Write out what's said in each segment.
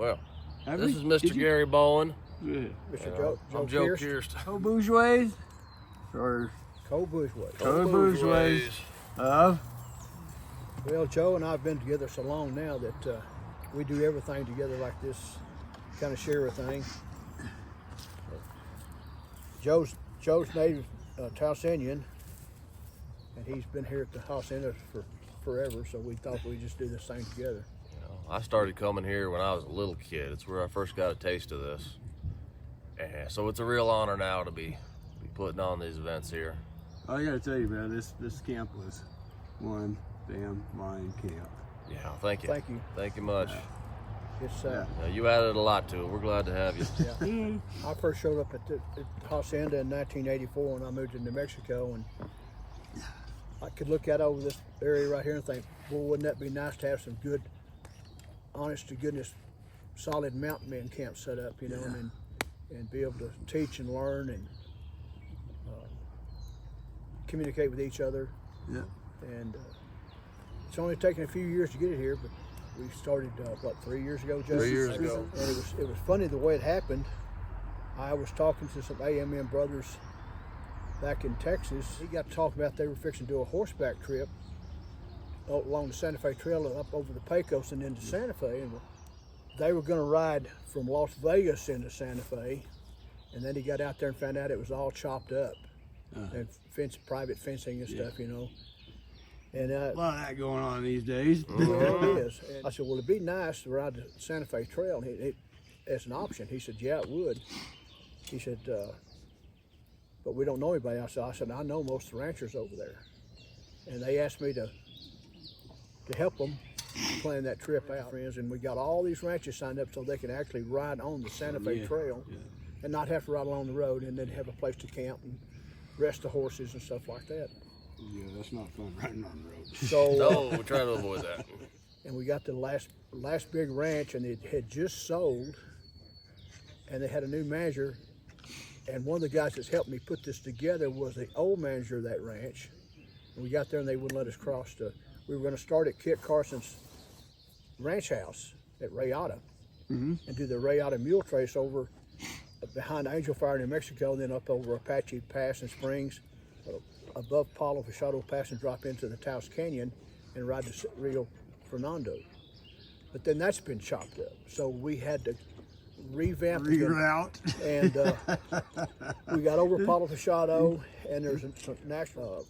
Well, this is Mr. Gary Bowen. Yeah. Mr. Joe I'm Joe Kirst. Kirst. Booshways or Co-Booshways. Booshways of. Well, Joe and I have been together so long now that we do everything together like this, kind of share a thing. Joe's native Haciendan, and he's been here at the Hacienda for forever, so we thought we'd just do this thing together. I started coming here when I was a little kid. It's where I first got a taste of this. And so it's a real honor now to be putting on these events here. I gotta tell you, man, this camp was one damn fine camp. Yeah, thank you. Thank you. Thank you much. It's You added a lot to it. We're glad to have you. yeah. I first showed up at the Hacienda in 1984 when I moved to New Mexico, and I could look out over this area right here and think, well, wouldn't that be nice to have some good, honest to goodness, solid mountain men camp set up, you know, and be able to teach and learn and communicate with each other. Yeah. And it's only taken a few years to get it here, but we started, what, 3 years ago, Joe? 3 years ago. And it was funny the way it happened. I was talking to some AMM brothers back in Texas. He got to talking about they were fixing to do a horseback trip along the Santa Fe Trail and up over the Pecos and into Santa Fe. And they were going to ride from Las Vegas into Santa Fe, and then he got out there and found out it was all chopped up and private fencing and stuff, you know. And A lot of that going on these days. yeah, it is. And I said, well, it'd be nice to ride the Santa Fe Trail as an option. He said, yeah, it would. He said, but we don't know anybody. I said, I know most of the ranchers over there. And they asked me to help them plan that trip out, friends. And we got all these ranches signed up so they can actually ride on the Santa Fe Trail and not have to ride along the road, and then have a place to camp and rest the horses and stuff like that. Yeah, that's not fun riding on the road. So No, we're trying to avoid that. and we got the last big ranch, and it had just sold, and they had a new manager, and one of the guys that's helped me put this together was the old manager of that ranch. And we got there and they wouldn't let us cross we were going to start at Kit Carson's ranch house at Rayada and do the Rayada mule trace over behind Angel Fire, New Mexico, and then up over Apache Pass and Springs, above Palo Fachado Pass, and drop into the Taos Canyon and ride to Rio Fernando. But then that's been chopped up, so we had to revamp Reroute. And we got over Palo Fachado, and there's some national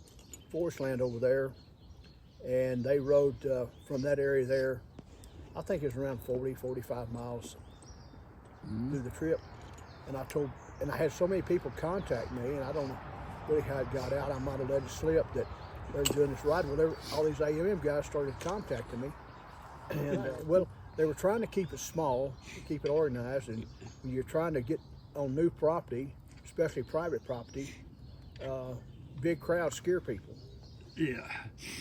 forest land over there, and they rode from that area there, I think it was around 45 miles through the trip. And I had so many people contact me, and I don't know really how it got out. I might have let it slip that they were doing this ride. Well, all these AMM guys started contacting me, and well, they were trying to keep it small, keep it organized, and when you're trying to get on new property, especially private property, big crowds scare people. Yeah.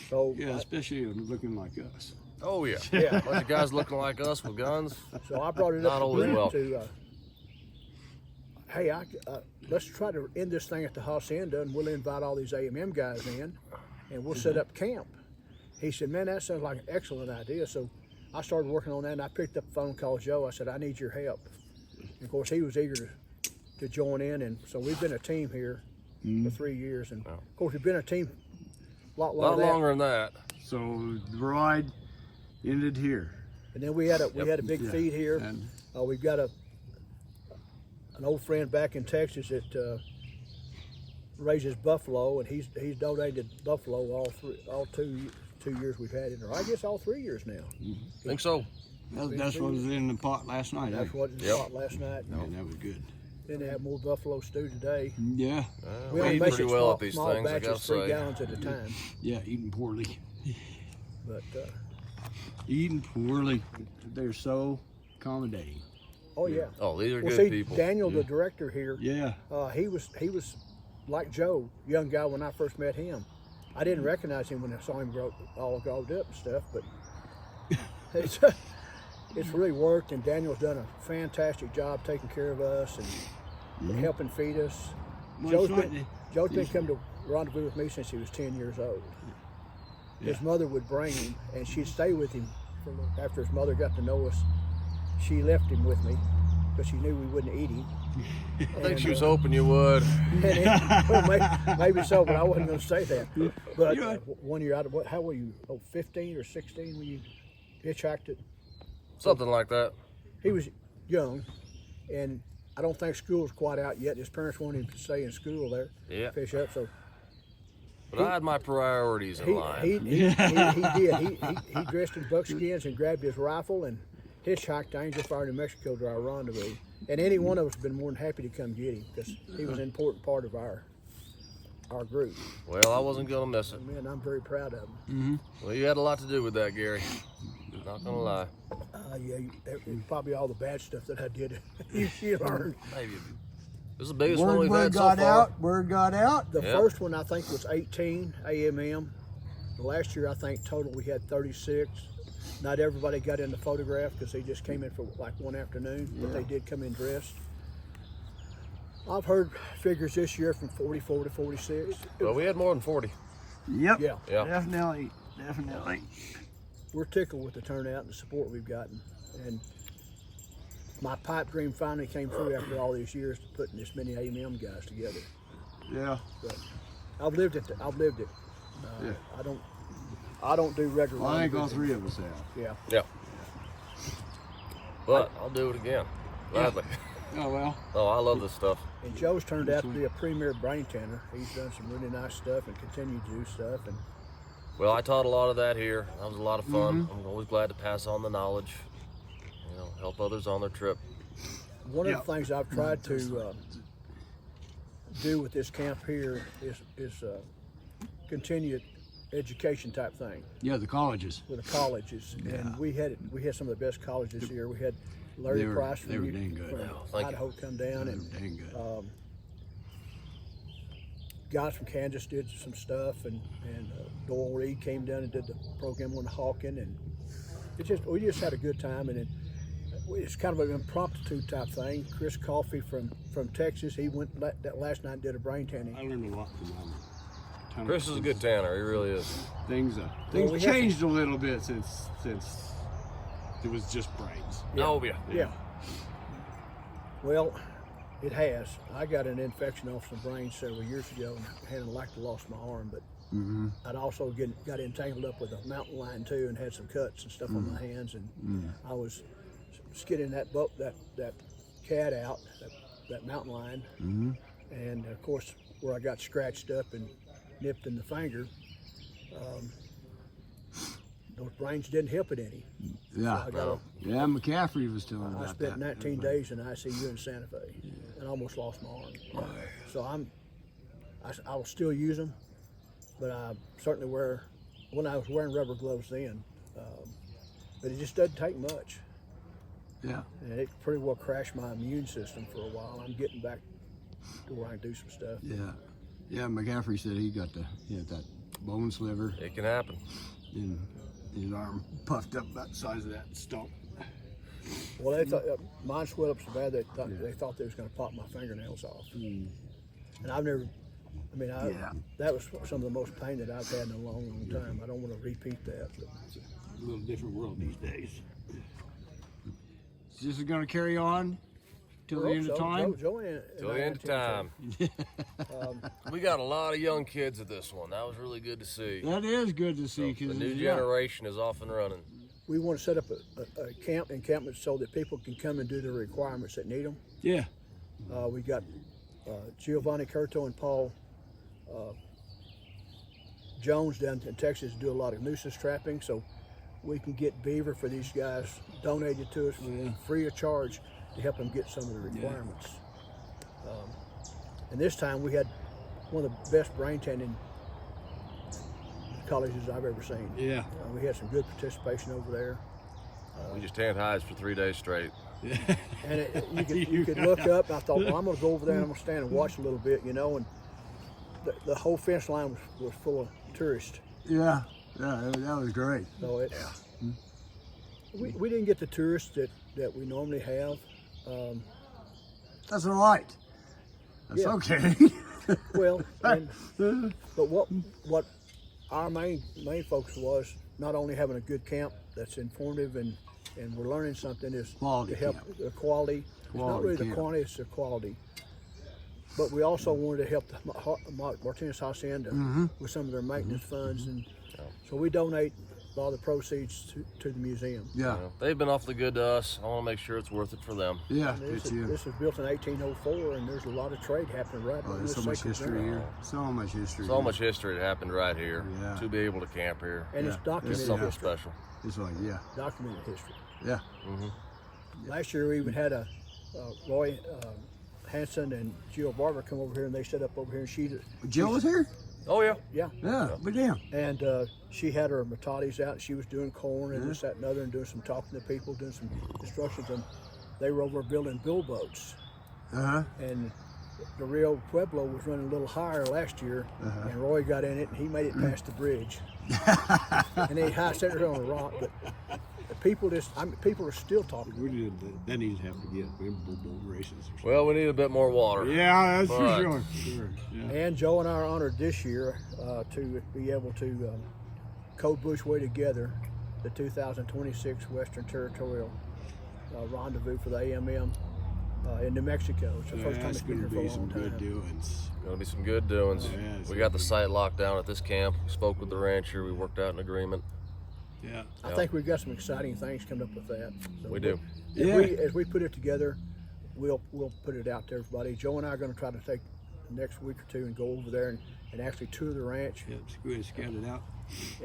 So Yeah, especially looking like us. Oh, yeah. Yeah. A bunch of guys looking like us with guns. So I brought it up Not to always Brent welcome. hey, let's try to end this thing at the Hacienda, and we'll invite all these AMM guys in, and we'll set up camp. He said, man, that sounds like an excellent idea. So I started working on that, and I picked up the phone and called Joe. I said, I need your help. And of course, he was eager to join in, and so we've been a team here for 3 years. And of course, we've been a team a lot A lot longer than that. So the ride ended here. And then we had a big feed here. And We've got an old friend back in Texas that raises buffalo, and he's donated buffalo all two years we've had it, or I guess all 3 years now. I think so. that's what was in the pot last night. That's what it was last night. Man, that was good. Then they have more buffalo stew today. Yeah. We only eat make pretty it well at these small things, I batches, gotta 3 say. gallons at a time. Yeah, eating poorly. But Eating poorly. They're so accommodating. oh yeah. Oh, these are Well, good see, people. Daniel, the director here, Yeah. he was like Joe, young guy when I first met him. I didn't recognize him when I saw him all grown up and stuff, but it's really worked, and Daniel's done a fantastic job taking care of us and helping feed us. Well, Joe's been coming to rendezvous with me since he was 10 years old. His mother would bring him, and she'd stay with him after his mother got to know us. she left him with me because she knew we wouldn't eat him. I think she was hoping you would. Well, maybe so, but I wasn't going to say that. But 1 year out of how were you? 15 or 16 when you hitchhiked it? Something like that. He was young, and I don't think school was quite out yet. His parents wanted him to stay in school there, fish up. So, but I had my priorities in line. He did. He dressed in buckskins and grabbed his rifle and hitchhiked to Angel Fire, New Mexico to our rendezvous. And any one of us would have been more than happy to come get him because he was an important part of our group. Well, I wasn't going to miss it. Man, I'm very proud of him. Well, you had a lot to do with that, Gary. Not going to lie. Yeah, probably all the bad stuff that I did. you learned. Maybe. This is the biggest one we've had so far. Word got out. The first one I think was 18 AMM. Last year I think total we had 36. Not everybody got in the photograph because they just came in for like one afternoon, but they did come in dressed. I've heard figures this year from 44 to 46. Well, we had more than 40. Yep. Yeah. Definitely. We're tickled with the turnout and the support we've gotten. And my pipe dream finally came through after all these years of putting this many AMM guys together. Yeah. But I've lived it. I don't do regular. Well, I think all three of us have. Yeah. Yeah. But I'll do it again. Gladly. Oh, well. Oh, I love this stuff. And Joe's turned out to be a premier brain tanner. He's done some really nice stuff and continued to do stuff. And Well, I taught a lot of that here. That was a lot of fun. I'm always glad to pass on the knowledge. Help others on their trip. one of the things I've tried to do with this camp here is continued education type thing. Yeah, the colleges. With the colleges, and we had some of the best colleges here. We had Larry Price from Idaho come down, and guys from Kansas did some stuff, and Doyle Reed came down and did the program on Hawking, and we just had a good time. And it's kind of an impromptu type thing. Chris Coffey from Texas, he went that last night and did a brain tanning. I learned a lot from him. Chris is a good tanner. He really is. Things changed a little bit since it was just brains. Yeah. Well, it has. I got an infection off some brains several years ago and had lost my arm, but I'd also got entangled up with a mountain lion too and had some cuts and stuff on my hands, and I was skidding that cat out, that mountain lion, and of course where I got scratched up and nipped in the finger, those brains didn't help it any. Yeah, so McCaffrey was telling about that. I spent 19 days in ICU in Santa Fe and almost lost my arm. So I will still use them, but I certainly when I was wearing rubber gloves then, but it just doesn't take much. Yeah. And it pretty well crashed my immune system for a while. I'm getting back to where I can do some stuff. Yeah, McCaffrey said he had that bone sliver. It can happen. And his arm puffed up about the size of that stump. Well, they thought mine swelled up so bad they thought they was going to pop my fingernails off. And I've never. That was some of the most pain that I've had in a long, long time. I don't want to repeat that. But. It's a little different world these days. Is this going to carry on till the end of time? Till the end of time. We got a lot of young kids at this one. That was really good to see. That is good to see. So the new generation is off and running. We want to set up a encampment so that people can come and do the requirements that need them. Yeah. We got Giovanni Curto and Paul Jones down in Texas do a lot of nuisance trapping, so we can get beaver for these guys donated to us free of charge to help them get some of the requirements. And this time we had one of the best brain tanning colleges I've ever seen. Yeah. We had some good participation over there. We just tanned hides for 3 days straight. And you could look up, and I thought, well, I'm going to go over there and I'm going to stand and watch a little bit, and the whole fence line was full of tourists. Yeah, that was great. So we didn't get the tourists that we normally have. That's all right. That's okay. Well, but what our main focus was not only having a good camp that's informative and and we're learning something, is Quality to help camp. the quality. It's not Quality really the camp. quantity, it's the quality. But we also wanted to help the Martinez Hacienda with some of their maintenance funds, and so we donate a lot of the proceeds to the museum. Yeah. You know, they've been awfully good to us. I want to make sure it's worth it for them. Yeah. This, It's you. this was built in 1804, and there's a lot of trade happening right Oh, on there's this so much sacred history ground. here. So much history. So here. much history that happened right here. Yeah. To be able to camp here. And it's Yeah. documented It's something history. special. It's like, yeah. Documented history. Yeah. Last year we even had a Roy Hanson and Jill Barber come over here, and they set up over here, and Jill was here? Oh yeah. yeah, Yeah. But damn. and she had her matatis out, and she was doing corn and this, that, and other, and doing some talking to people, doing some instructions, and they were over building bill boats, and the Rio Pueblo was running a little higher last year, and Roy got in it, and he made it past the bridge, and they high set it on a rock, but the people people are still talking. We did. That needs to have to get bull races or something. Well, we need a bit more water. Yeah, that's But- for sure. Sure. Yeah. And Joe and I are honored this year to be able to code Booshway together the 2026 Western Territorial rendezvous for the AMM in New Mexico. It's the first time That's it's been going to here for be a long some good time. doings. Gonna be some good doings. Oh, yeah, it's We gonna got the be- site locked down at this camp. We spoke with the rancher. We worked out an agreement. Yeah. I think we've got some exciting things coming up with that. So We do. As we put it together, we'll put it out to everybody. Joe and I are going to try to take the next week or two and go over there and actually tour the ranch Yeah. Go ahead, scout it out.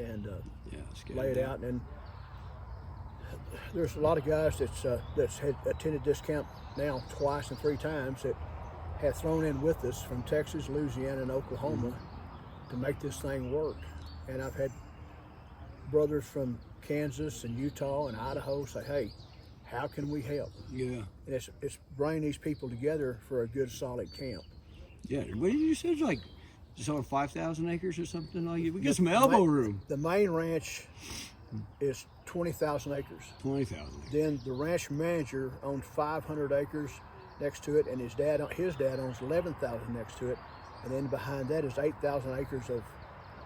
and Yeah. Scout lay it out. And there's a lot of guys that's had attended this camp now twice and 3 times that have thrown in with us from Texas, Louisiana, and Oklahoma to make this thing work. And I've had brothers from Kansas and Utah and Idaho say, "Hey, how can we help?" Yeah. And it's bringing these people together for a good, solid camp. Yeah. What did you say? It's like just on 5,000 acres or something like that. We get some elbow room. The main ranch is 20,000 acres. 20,000 acres. Then the ranch manager owns 500 acres next to it, and his dad owns 11,000 next to it, and then behind that is 8,000 acres of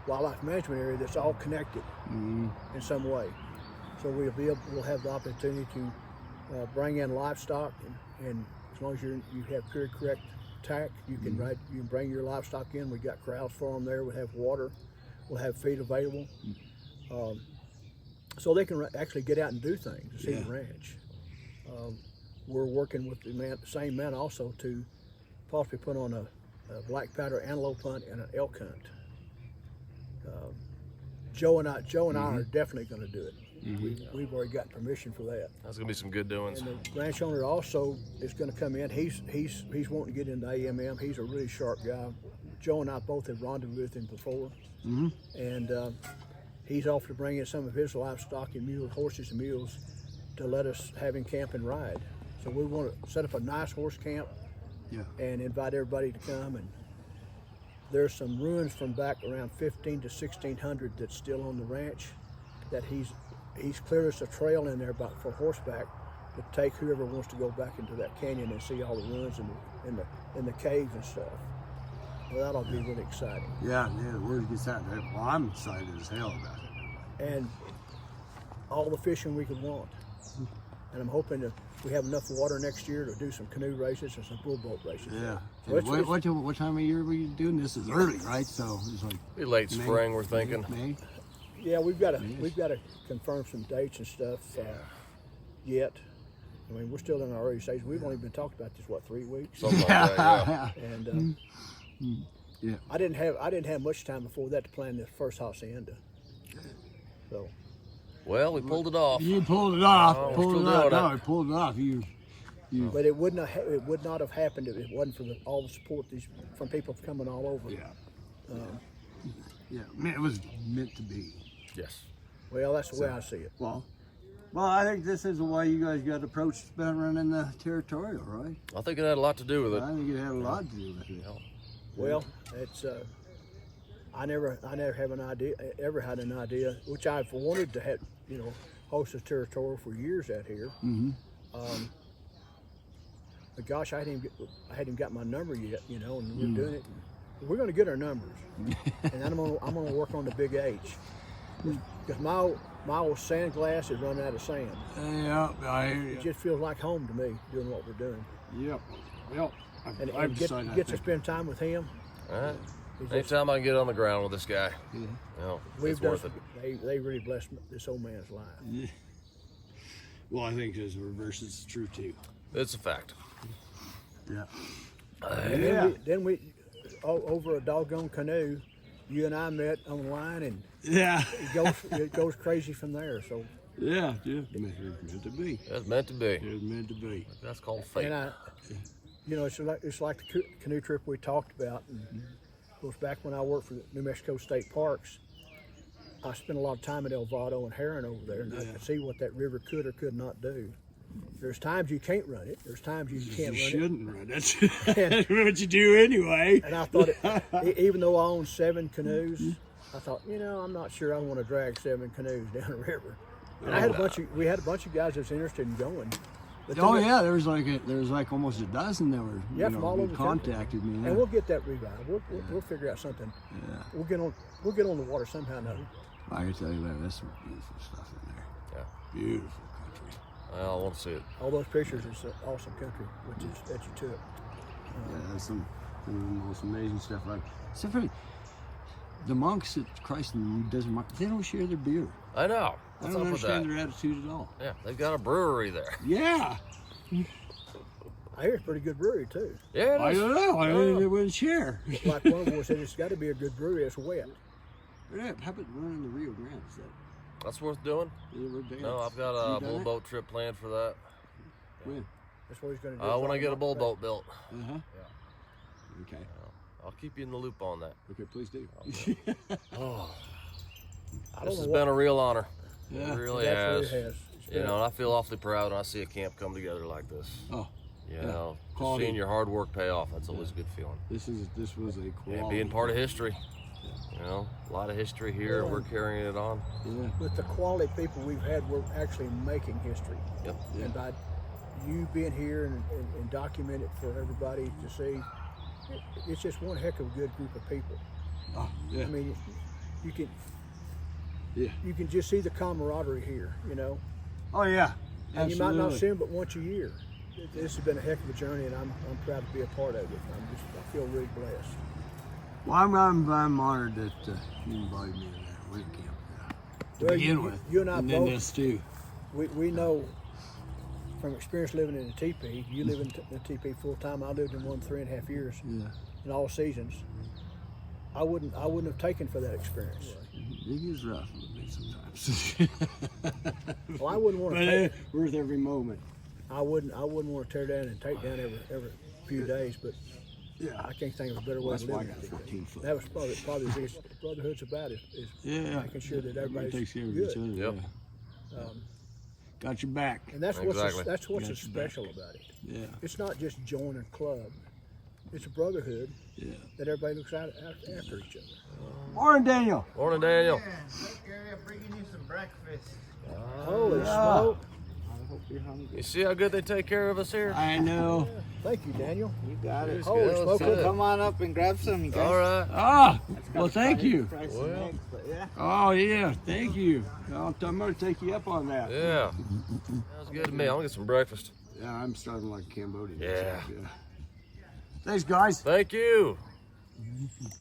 wildlife management area that's all connected in some way. So we'll have the opportunity to bring in livestock, and as long as you have period correct tack, you can bring your livestock in. We got corrals for them there. We have water. We'll have feed available. So they can actually get out and do things, see the ranch. We're working with the same man also to possibly put on a black powder antelope hunt and an elk hunt. Joe and I are definitely going to do it. We've already got permission for that. That's gonna be some good doings. And the ranch owner also is going to come in. He's wanting to get into AMM. He's a really sharp guy. Joe and I both have rendezvoused with him before, and he's offered to bring in some of his livestock and mules, horses and mules, to let us have him camp and ride. So we want to set up a nice horse camp and invite everybody to come. And there's some ruins from back around 15 to 1600 that's still on the ranch that he's cleared us a trail in there for horseback to take whoever wants to go back into that canyon and see all the ruins and the caves and stuff. Well, that'll be really exciting. Yeah, the word gets out there. Well, I'm excited as hell about it. And all the fishing we could want. And I'm hoping that we have enough water next year to do some canoe races and some bull boat races. Yeah. So And what time of year were you doing this? Is early, right? So it's like Be late May, spring, we're thinking. May. Yeah, we've got to confirm some dates and stuff yet. I mean, we're still in our early stage. We've only been talking about this 3 weeks, Something like that, yeah. and Yeah. I didn't have much time before that to plan the first Hacienda. So Well, we pulled it off. You pulled it off. Oh, we're pulled still it off. doing it. No, I pulled it off. but it would not have happened if it wasn't for all the support from people coming all over. Yeah. Yeah. Man, it was meant to be. Yes. Well, that's the way I see it. Well, I think this is the way you guys got approached about running the territorial, right? I think it had a lot to do with it. I think it had a lot to do with it. Well, it's I never ever had an idea, which I've wanted to have, host a territorial for years out here. But gosh, I hadn't even got my number yet, and we're doing it. We're going to get our numbers, and then I'm gonna work on the big H, because my old sand glass is running out of sand. Yeah, I hear It you. just feels like home to me doing what we're doing. Yep. Well, And I've decided I get to think spend time with him. All right. It's just- Anytime I can get on the ground with this guy, Yeah. you know, we've it's done, worth it. they really blessed this old man's life. Yeah. Well, I think there's a reverse is true too. It's a fact. Yeah. And then we over a doggone canoe, you and I met online, and Yeah. it goes crazy from there. So, Yeah. Yeah. It was meant to be. It's meant to be. It was meant to be. That's called fate. and it's like the canoe trip we talked about, and goes back when I worked for the New Mexico State Parks. I spent a lot of time at El Vado and Heron over there, and I could see what that river could or could not do. There's times you can't run it. There's times you can't You run it. shouldn't run it. That's what you do anyway. And I thought, even though I own 7 canoes, I thought, I'm not sure I want to drag 7 canoes down the river. And we had a bunch of guys that was interested in going. But Oh then- yeah, there was like almost a dozen that were from all over the country. contacted me. And we'll get that revived. We'll figure out something. Yeah. We'll get on the water somehow. No. I can tell you that there's some beautiful stuff in there. Yeah. Beautiful country. I want to see it. All those pictures is awesome country, that you took. Yeah, there's some of the most amazing stuff. Like, except for the monks at Christ in the Desert Monk, they don't share their beer. I know. I What's don't up with that? understand their attitude at all. Yeah, they've got a brewery there. Yeah. I hear it's a pretty good brewery too. Yeah, I it is. don't know. I mean, they wouldn't share. Like one of them said, it's got to be a good brewery. It's wet. Yeah, how about running the Rio Grande? Is That's worth doing. we're there. No, I've got You a done bull it? boat trip planned for that. When? That's what he's going to do. When I get a bull boat built. Uh-huh. Okay. I'll keep you in the loop on that. Okay, please do. Oh, I don't this know has what- been a real honor. Yeah. It really That's has. what it has. It's You been- know, and I feel awfully proud when I see a camp come together like this. Oh, You Yeah. know, just Quality. seeing your hard work pay off, that's always a good feeling. this was a quality. And being part of history. You know, a lot of history here, and we're carrying it on. Yeah. With the quality of people we've had, we're actually making history. Yep. Yeah. And by you being here and document it for everybody to see, it's just one heck of a good group of people. Oh, yeah. I mean, you can Yeah. you can just see the camaraderie here, Oh yeah. And you might not Absolutely. see them but once a year. This has been a heck of a journey, and I'm proud to be a part of it. I feel really blessed. Well, I'm honored that you invited me to that winter camp to Well, begin with. you and I then both- this too. We know from experience living in a teepee. You live in a teepee full time. I lived in one 3.5 years Yeah. in all seasons. I wouldn't have taken for that experience. It is rough a little bit sometimes. Well, I wouldn't want but to. worth every moment. I wouldn't want to tear down and take down every few days. But Yeah. I can't think of a better Well, way that's to why I live. got in a 14 teepee. foot. That was probably the biggest brotherhood's about is Yeah. making sure that Everybody everybody's takes care of good. each other. Yep. Yeah. Got your back. And that's Exactly. that's what's Got so your back. special about it. Yeah. It's not just join a club. It's a brotherhood Yeah. that everybody looks out after each other. Morning, Daniel. Morning, Daniel. Take care of bringing you some breakfast. Holy Yeah. smoke! I hope you're hungry. You see how good they take care of us here? I know. Thank you, Daniel. You got it. Holy good. smoke! Good. Come on up and grab some, you guys. All right. Ah, well, thank you. Fry some Well. eggs, but yeah. Oh, yeah, thank you. I'm going to take you up on that. Yeah. Sounds good to me. I'm gonna get some breakfast. Yeah, I'm starting like Cambodia. Yeah. Thanks, guys. Thank you.